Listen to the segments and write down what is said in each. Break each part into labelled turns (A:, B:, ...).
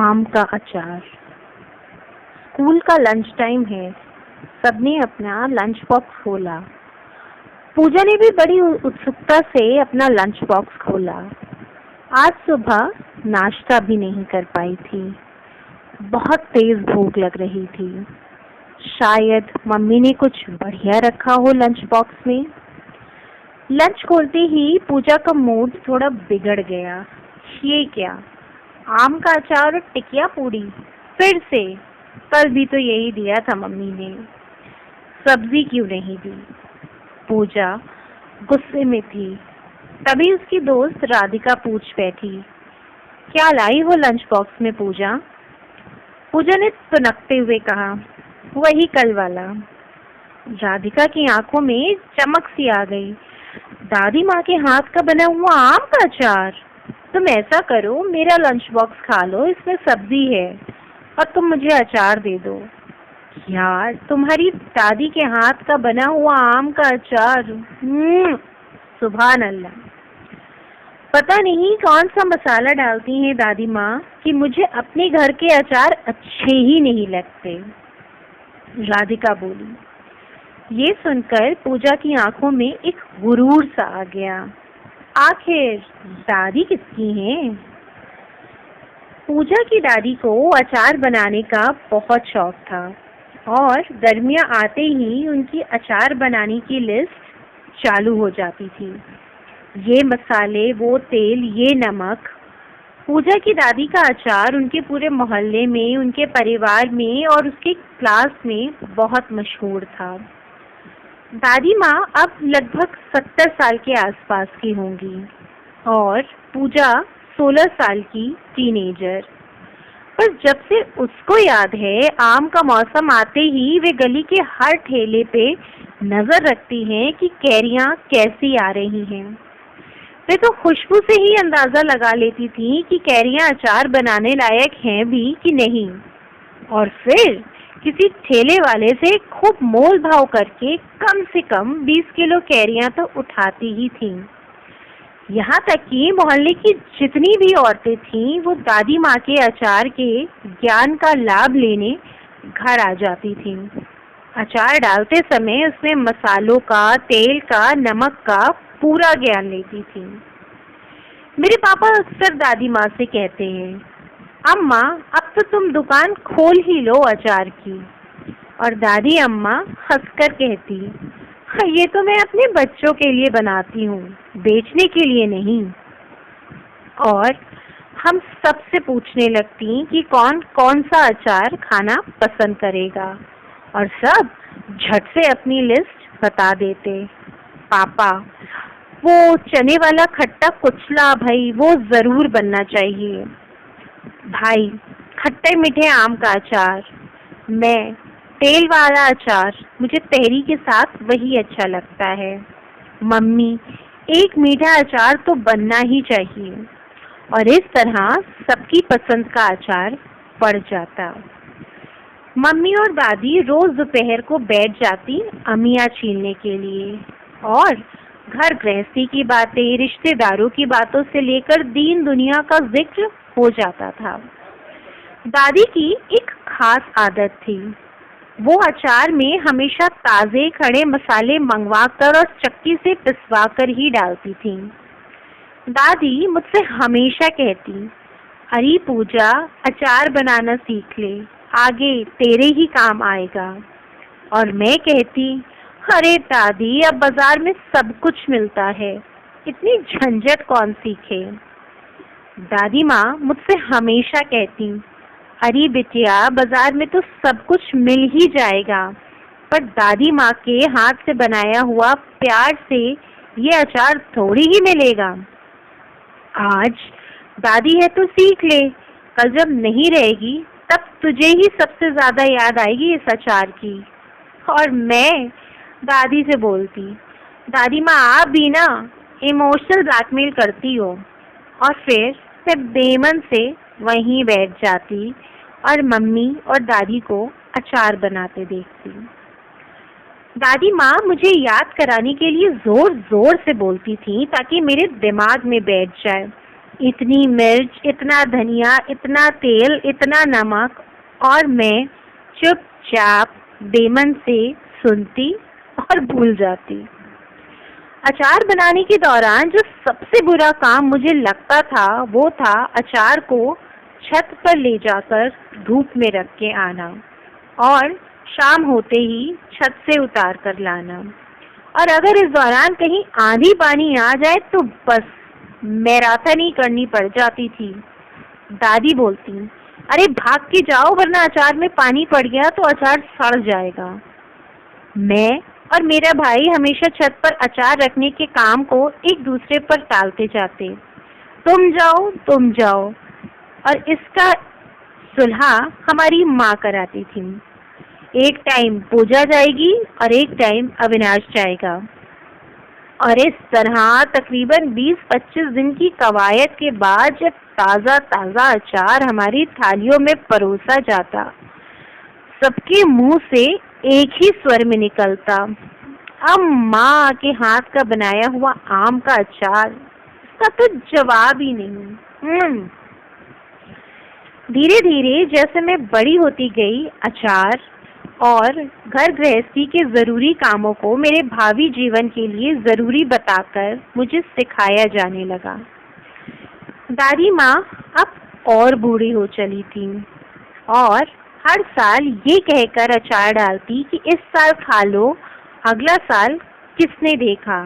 A: आम का अचार। स्कूल का लंच टाइम है। सबने अपना लंच बॉक्स खोला। पूजा ने भी बड़ी उत्सुकता से अपना लंच बॉक्स खोला। आज सुबह नाश्ता भी नहीं कर पाई थी। बहुत तेज भूख लग रही थी। शायद मम्मी ने कुछ बढ़िया रखा हो लंच बॉक्स में। लंच खोलते ही पूजा का मूड थोड़ा बिगड़ गया। ये क्या, आम का अचार और टिकिया पूड़ी फिर से? कल भी तो यही दिया था मम्मी ने। सब्जी क्यों नहीं दी? पूजा गुस्से में थी। तभी उसकी दोस्त राधिका पूछ बैठी, क्या लाई हो लंच बॉक्स में पूजा? पूजा ने तुनकते हुए कहा, वही कल वाला। राधिका की आंखों में चमक सी आ गई। दादी माँ के हाथ का बना हुआ आम का अचार? तुम ऐसा करो, मेरा लंच बॉक्स खा लो, इसमें सब्जी है, और तुम मुझे अचार दे दो। यार, तुम्हारी दादी के हाथ का बना हुआ आम का अचार, सुभान अल्लाह। पता नहीं कौन सा मसाला डालती हैं दादी माँ कि मुझे अपने घर के अचार अच्छे ही नहीं लगते, राधिका बोली। ये सुनकर पूजा की आंखों में एक गुरूर सा आ गया। आखिर दादी किसकी हैं? पूजा की दादी को अचार बनाने का बहुत शौक था और गर्मियाँ आते ही उनकी अचार बनाने की लिस्ट चालू हो जाती थी। ये मसाले, वो तेल, ये नमक। पूजा की दादी का अचार उनके पूरे मोहल्ले में, उनके परिवार में और उसके क्लास में बहुत मशहूर था। दादी माँ अब लगभग 70 साल के आसपास की होंगी और पूजा 16 साल की टीनेजर। पर जब से उसको याद है, आम का मौसम आते ही वे गली के हर ठेले पे नजर रखती हैं कि कैरियाँ कैसी आ रही हैं। वे तो खुशबू से ही अंदाजा लगा लेती थी कि कैरियाँ अचार बनाने लायक हैं भी कि नहीं, और फिर किसी ठेले वाले से खूब मोल भाव करके कम से कम 20 किलो कैरियाँ तो उठाती ही थीं। यहाँ तक कि मोहल्ले की जितनी भी औरतें थीं, वो दादी माँ के अचार के ज्ञान का लाभ लेने घर आ जाती थीं। अचार डालते समय उसमें मसालों का, तेल का, नमक का पूरा ज्ञान लेती थीं। मेरे पापा अक्सर दादी माँ से कहते हैं, अम्मा अब तो तुम दुकान खोल ही लो अचार की। और दादी अम्मा हंसकर कहती, ये तो मैं अपने बच्चों के लिए बनाती हूँ, बेचने के लिए नहीं। और हम सबसे पूछने लगती कि कौन कौन सा अचार खाना पसंद करेगा, और सब झट से अपनी लिस्ट बता देते। पापा, वो चने वाला खट्टा कुचला भाई, वो जरूर बनना चाहिए। भाई, खट्टे मीठे आम का अचार। मैं, तेल वाला अचार, मुझे तहरी के साथ वही अच्छा लगता है। मम्मी, एक मीठा अचार तो बनना ही चाहिए। और इस तरह सबकी पसंद का अचार पड़ जाता। मम्मी और दादी रोज दोपहर को बैठ जाती अमिया छीलने के लिए, और घर गृहस्थी की बातें, रिश्तेदारों की बातों से लेकर दीन दुनिया का जिक्र हो जाता था। दादी की एक खास आदत थी, वो अचार में हमेशा ताजे खड़े मसाले मंगवाकर और चक्की से पिसवाकर ही डालती थी। दादी मुझसे हमेशा कहती, अरे पूजा, अचार बनाना सीख ले, आगे तेरे ही काम आएगा। और मैं कहती, अरे दादी, अब बाजार में सब कुछ मिलता है, इतनी झंझट कौन सीखे। दादी माँ मुझसे हमेशा कहती, अरे बिटिया, बाजार में तो सब कुछ मिल ही जाएगा, पर दादी माँ के हाथ से बनाया हुआ प्यार से ये अचार थोड़ी ही मिलेगा। आज दादी है तो सीख ले, कल जब नहीं रहेगी तब तुझे ही सबसे ज्यादा याद आएगी इस अचार की। और मैं दादी से बोलती, दादी माँ आप भी ना इमोशनल ब्लैकमेल करती हो। और फिर मैं बेमन से वहीं बैठ जाती और मम्मी और दादी को अचार बनाते देखती। दादी माँ मुझे याद कराने के लिए जोर जोर से बोलती थी ताकि मेरे दिमाग में बैठ जाए। इतनी मिर्च, इतना धनिया, इतना तेल, इतना नमक, और मैं चुपचाप बेमन से सुनती और भूल जाती। अचार बनाने के दौरान जो सबसे बुरा काम मुझे लगता था वो था अचार को छत पर ले जाकर धूप में रख के आना और शाम होते ही छत से उतार कर लाना। और अगर इस दौरान कहीं आंधी पानी आ जाए तो बस मैराथन ही करनी पड़ जाती थी। दादी बोलती, अरे भाग के जाओ वरना अचार में पानी पड़ गया तो अचार सड़ जाएगा। मैं और मेरा भाई हमेशा छत पर अचार रखने के काम को एक दूसरे पर टालते जाते, तुम जाओ, और इसका सुलह हमारी माँ कराती थी। एक टाइम पूजा जाएगी और एक टाइम अविनाश जाएगा, और इस तरह तकरीबन 20-25 दिन की कवायद के बाद जब ताज़ा ताज़ा अचार हमारी थालियों में परोसा जाता, सबके मुंह से एक ही स्वर में निकलता, अम्मा के हाथ का बनाया हुआ आम का अचार, इसका तो जवाब ही नहीं। धीरे धीरे जैसे मैं बड़ी होती गई, अचार और घर गृहस्थी के जरूरी कामों को मेरे भावी जीवन के लिए जरूरी बताकर मुझे सिखाया जाने लगा। दादी माँ अब और बूढ़ी हो चली थी और हर साल ये कहकर अचार डालती कि इस साल खा लो, अगला साल किसने देखा।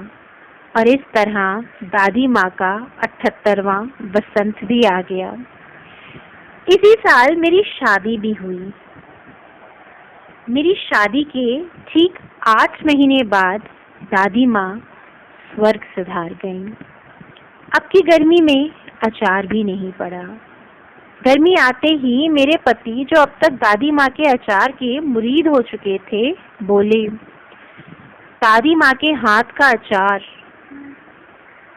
A: और इस तरह दादी माँ का 78वां बसंत भी आ गया। इसी साल मेरी शादी भी हुई। मेरी शादी के ठीक 8 महीने बाद दादी माँ स्वर्ग सिधार गईं। अब की गर्मी में अचार भी नहीं पड़ा। गर्मी आते ही मेरे पति, जो अब तक दादी माँ के अचार के मुरीद हो चुके थे, बोले, दादी माँ के हाथ का अचार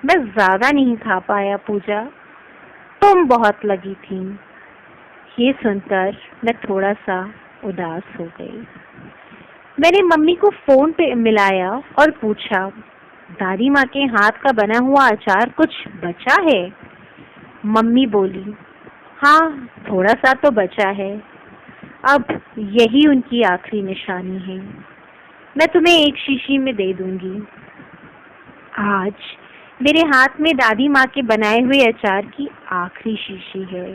A: मैं ज्यादा नहीं खा पाया पूजा, तुम बहुत लगी थी। ये सुनकर मैं थोड़ा सा उदास हो गई। मैंने मम्मी को फोन पे मिलाया और पूछा, दादी माँ के हाथ का बना हुआ अचार कुछ बचा है? मम्मी बोली, हाँ थोड़ा सा तो बचा है, अब यही उनकी आखिरी निशानी है, मैं तुम्हें एक शीशी में दे दूंगी। आज मेरे हाथ में दादी माँ के बनाए हुए अचार की आखिरी शीशी है,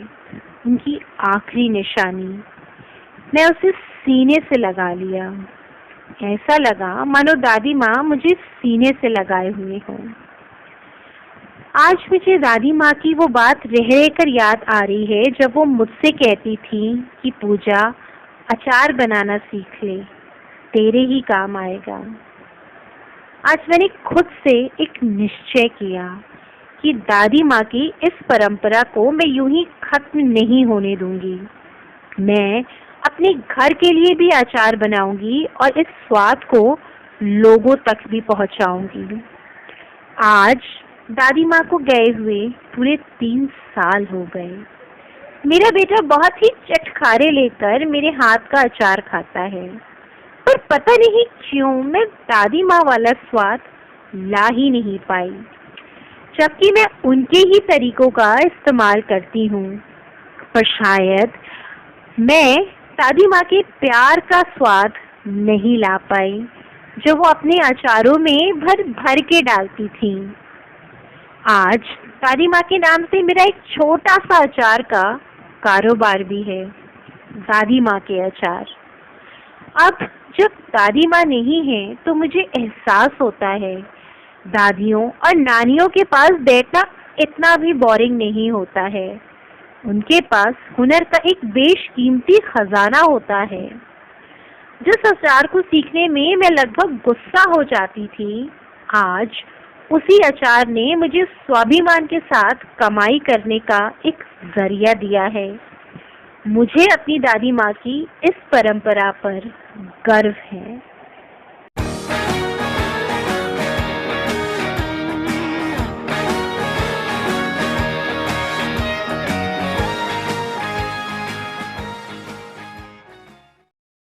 A: उनकी आखिरी निशानी। मैं उसे सीने से लगा लिया। ऐसा लगा मानो दादी माँ मुझे सीने से लगाए हुए हों। आज मुझे दादी माँ की वो बात रह रह कर याद आ रही है जब वो मुझसे कहती थी कि पूजा, अचार बनाना सीख ले, तेरे ही काम आएगा। आज मैंने खुद से एक निश्चय किया कि दादी माँ की इस परंपरा को मैं यूं ही खत्म नहीं होने दूंगी। मैं अपने घर के लिए भी अचार बनाऊंगी और इस स्वाद को लोगों तक भी पहुंचाऊंगी। आज दादी माँ को गए हुए पूरे 3 साल हो गए। मेरा बेटा बहुत ही चटखारे लेकर मेरे हाथ का अचार खाता है, पर पता नहीं क्यों मैं दादी माँ वाला स्वाद ला ही नहीं पाई, जबकि मैं उनके ही तरीकों का इस्तेमाल करती हूँ। पर शायद मैं दादी माँ के प्यार का स्वाद नहीं ला पाई जो वो अपने अचारों में भर भर के डालती थी। आज दादी माँ के नाम से मेरा एक छोटा सा अचार का कारोबार भी है, दादी माँ के अचार। अब जब दादी माँ नहीं है तो मुझे एहसास होता है दादियों और नानियों के पास बैठना इतना भी बोरिंग नहीं होता है। उनके पास हुनर का एक बेशकीमती खजाना होता है। जिस अचार को सीखने में मैं लगभग गुस्सा हो जाती थी, आज उसी अचार ने मुझे स्वाभिमान के साथ कमाई करने का एक जरिया दिया है। मुझे अपनी दादी माँ की इस परंपरा पर गर्व है।